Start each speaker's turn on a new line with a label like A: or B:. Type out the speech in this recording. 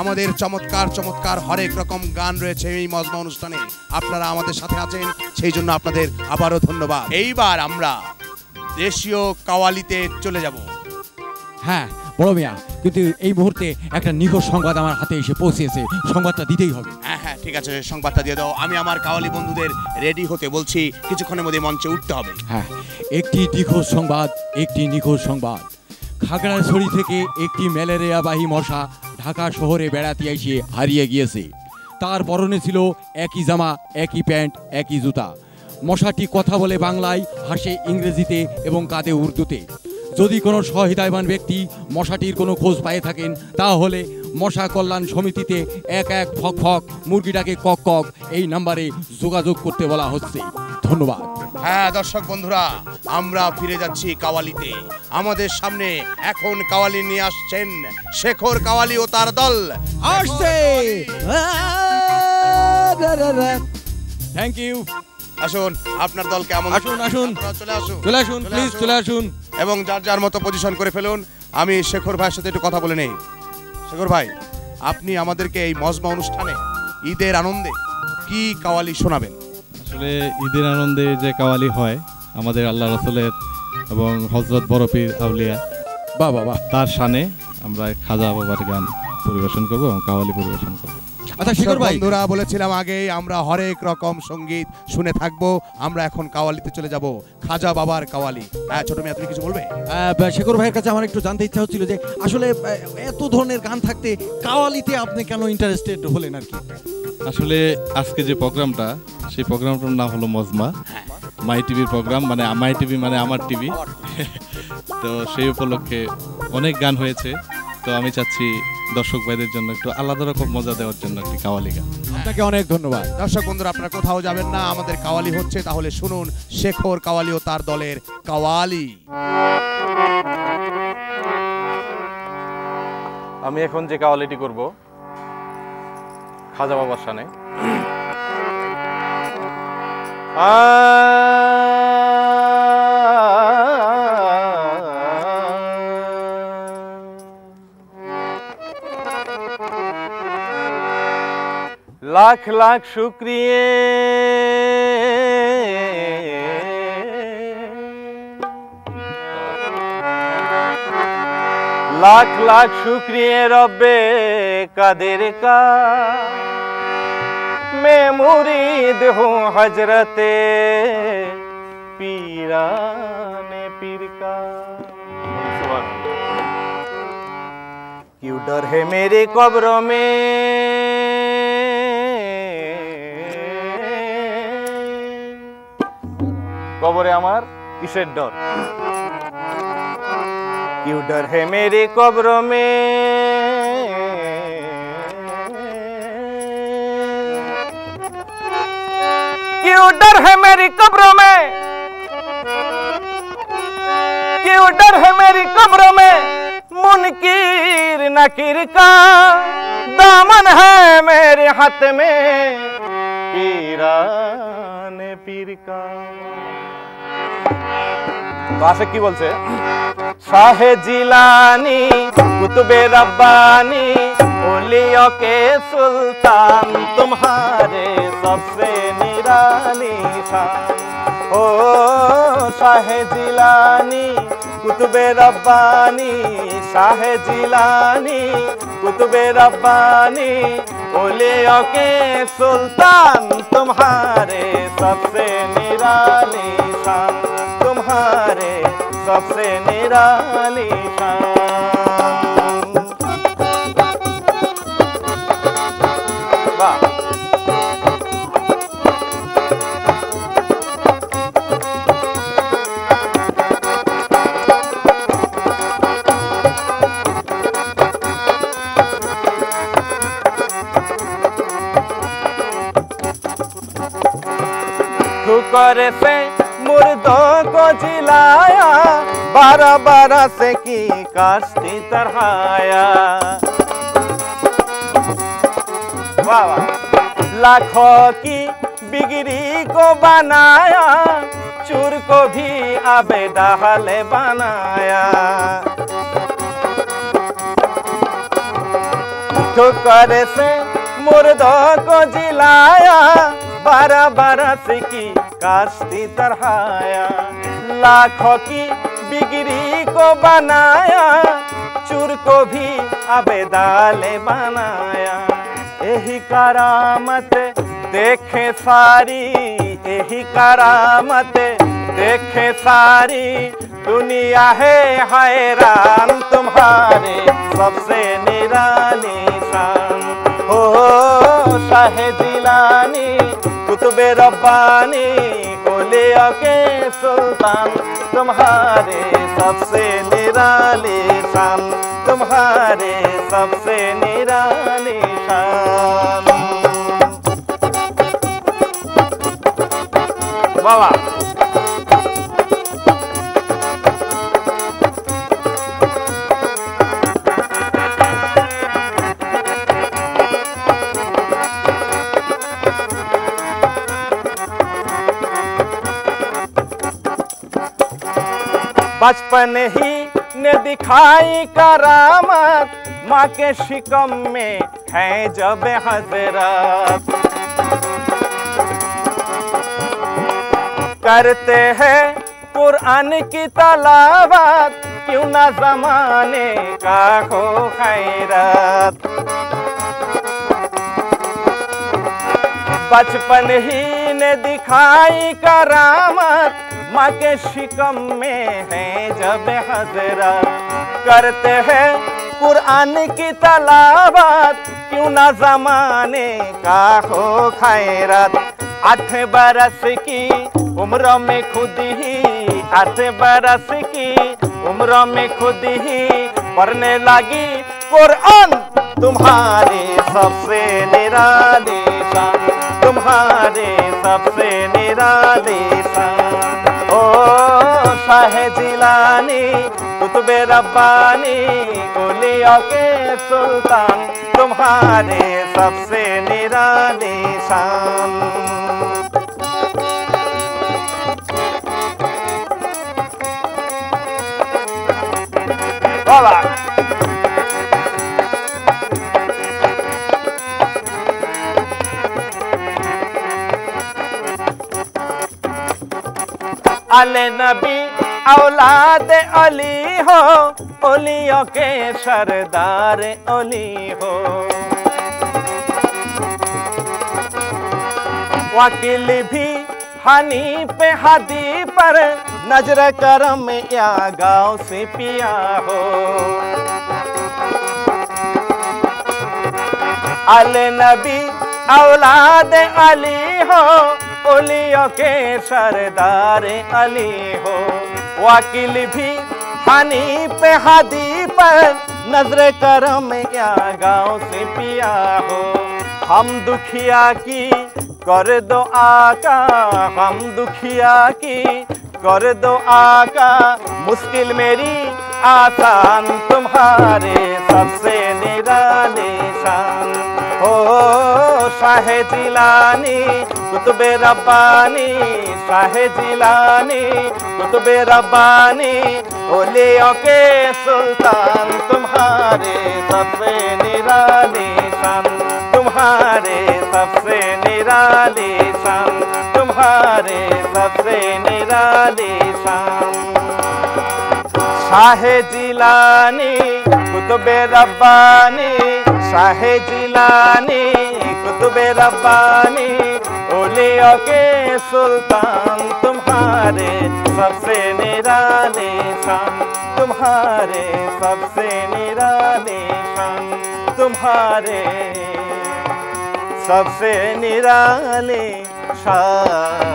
A: আমাদের চমৎকার চমৎকার হরেক রকম গান রয়েছে এই মজমা অনুষ্ঠানে। আপনারা আমাদের সাথে আছেন, সেই জন্য আপনাদের আবারও ধন্যবাদ। এইবার আমরা দেশীয় কাওয়ালিতে চলে যাব।
B: হ্যাঁ বড় মিয়া, কিন্তু এই মুহূর্তে একটা নিখোঁজ সংবাদ আমার হাতে এসে পৌঁছেছে, সংবাদটা দিতেই হবে।
A: হ্যাঁ হ্যাঁ ঠিক আছে, সংবাদটা দিয়ে দাও। আমি আমার কাওয়ালি বন্ধুদের রেডি হতে বলছি, কিছুক্ষণের মধ্যে মঞ্চে উঠতে হবে।
B: হ্যাঁ, একটি নিখোঁজ সংবাদ, একটি নিখোঁজ সংবাদ। খাগড়াছড়ি থেকে একটি ম্যালেরিয়াবাহী মশা ঢাকা শহরে বেড়াতে এসে হারিয়ে গিয়েছে। তার পরনে ছিল একই জামা, একই প্যান্ট, একই জুতা। মশাটি কথা বলে বাংলায়, হাসে ইংরেজিতে এবং কাঁদে উর্দুতে। যদি কোনো সহৃদয়বান ব্যক্তি মশাটির কোনো খোঁজ পেয়ে থাকেন, তাহলে মশা কল্যাণ সমিতিতে 11 ফক ফক মুরগিটাকে কক কক এই নাম্বারে যোগাযোগ করতে বলা হচ্ছে। ধন্যবাদ।
A: হ্যাঁ দর্শক বন্ধুরা, আমরা ফিরে যাচ্ছি কাওয়ালিতে। আমাদের সামনে এখন কাওয়ালি নিয়ে আসছেন শেখর কাওয়ালি ও তার দল।
B: আসছে। Thank you.
A: আসুন, আপনার দল কেমন?
B: আসুন আসুন,
A: চলে আসুন,
B: চলে আসুন, প্লিজ চলে আসুন
A: এবং যার যার মতো পজিশন করে ফেলুন। আমি শেখর ভাইয়ের সাথে একটু কথা বলে নেই। শেখর ভাই, আপনি আমাদেরকে এই মজমা অনুষ্ঠানে ঈদের আনন্দে কি কাওয়ালি শোনাবেন?
C: আসলে ঈদের আনন্দে যে কাওয়ালি হয় আমাদের আল্লাহ রাসূলের এবং হযরত বড় পীর আউলিয়া
B: বাবা
C: তার শানে আমরা খাজা বাবার গান পরিবেশন করব এবং কাওয়ালি পরিবেশন করব।
B: আচ্ছা শেখর ভাই,
A: বন্ধুরা বলেছিলাম আগেই আমরা হরেক রকম সঙ্গীত শুনে থাকবো। আমরা এখন কাওয়ালিতে চলে যাব, খাজা বাবার কাওয়ালি। হ্যাঁ ছোট মেয়ে, তুমি কিছু বলবে?
B: শেখর ভাইয়ের কাছে আমার একটু জানতে ইচ্ছা হচ্ছিল যে আসলে এত ধরনের গান থাকতে কাওয়ালিতে আপনি কেন ইন্টারেস্টেড হলেন আর কি?
C: আসলে আজকে যে প্রোগ্রামটা, সেই প্রোগ্রামটার নাম হলো মজমা, মাই টিভির প্রোগ্রাম, মানে মাই টিভি মানে আমার টিভি। তো সেই উপলক্ষে অনেক গান হয়েছে, তো আমি চাচ্ছি দর্শক ভাইদের জন্য একটু আলাদা রকম মজা দেওয়ার জন্য একটি কাওয়ালি গান।
B: আপনাকে অনেক ধন্যবাদ।
A: দর্শক বন্ধুরা, আপনারা কোথাও যাবেন না, আমাদের কাওয়ালি হচ্ছে, তাহলে শুনুন শেখর কাওয়ালি ও তার দলের কাওয়ালি।
C: আমি এখন যে কাওয়ালিটি করব খাজা বাবার শানে। লাখ লাখ শুক্রিয়া लाख लाख शुक्रिया रब्बे कादिर का, मैं मुरीद हूँ हजरते पीराने पीर का। क्यों डर है मेरे कब्रों में, कब्रे आमार किसेर डर? क्यों डर है मेरी कब्रों में, क्यों डर है मेरी कब्रों में, क्यों डर है मेरी कब्रों में, मुनकीर नकीर का दामन है मेरे हाथ में पीराने पीर का। आशे की बोल से शाहे जिलानी कुतुबे रब्बानी ओलियों के सुल्तान तुम्हारे सबसे निराली शान। ओ शाहे जिलानी कुतुबे रब्बानी, शाहे जिलानी कुतुबे रब्बानी ओलियों के सुल्तान तुम्हारे सबसे निराली शान, तुम्हारे सबसे निराली शान। वाह ठुकर से मुर्दों को जिलाया, 12 से की काश्ती तरहाया। वाह वाह। लाखों की बिगड़ी को बनाया, चूर को भी आबेदा हले बनाया।
D: ठोकर से मुर्दों को जिलाया, 12 बरस की काश्ती तरहाया, लाखों की बिगड़ी को बनाया, चूर को भी आबेदाले बनाया। यही करामत देखे सारी, यही करामत देखे सारी दुनिया है हैरान, तुम्हारे सबसे निराली शान। हो शाहे जिलानी कुतुबे रब्बानी, औलिया के सुल्तान, तुम्हारे सबसे निराली शान, तुम्हारे सबसे निराली शान। वाह वाह। बचपन ही ने दिखाई करामत, माँ के शिकम में है जब हजरत। करते हैं कुरान की तलावत, क्यों ना जमाने का हो खैरत। बचपन ही ने दिखाई करामत, माँ के शिकम में है जब हजरत। करते हैं कुरान की तलावत, क्यों ना जमाने का हो खैरत। 8 बरस की उम्र में खुद ही, 8 बरस की उम्र में खुद ही पढ़ने लगी कुरान, तुम्हारे सबसे निराली शान, तुम्हारे सबसे निराली शान। ओ शाहे जिलानी कुतुबे रब्बानी, औलिया के सुल्तान, तुम्हारे सबसे निराली शान। वाह वाह। अले नबी औलाद अली हो, ओलियों के सरदार अली हो। वकील भी हनी पे हदी पर, नजर करम या गाँव से पिया हो। अले नबी औलाद अली हो, ओलियों के सरदार अली हो। वकील भी हनी पे हदी पर, नजर करम या गाँव से पिया हो। हम दुखिया की कर दो आका, हम दुखिया की कर दो आका, मुश्किल मेरी आसान, तुम्हारे सबसे निराली शान। हो शाहे जिलानी कुतुबे रब्बानी, शाहे जिलानी कुतुबे रब्बानी, औलिया के सुल्तान, तुम्हारे सबसे निराली शान, तुम्हारे सबसे निराली शान, तुम्हारे सबसे निराली शान। शाहे जिलानी कुतुबे रब्बानी, शाहे जिलानी कुतुबे रब्बानी, औलिया के सुल्तान, तुम्हारे सबसे निराली शान, तुम्हारे सबसे निराली शान, तुम्हारे सबसे निराली शान।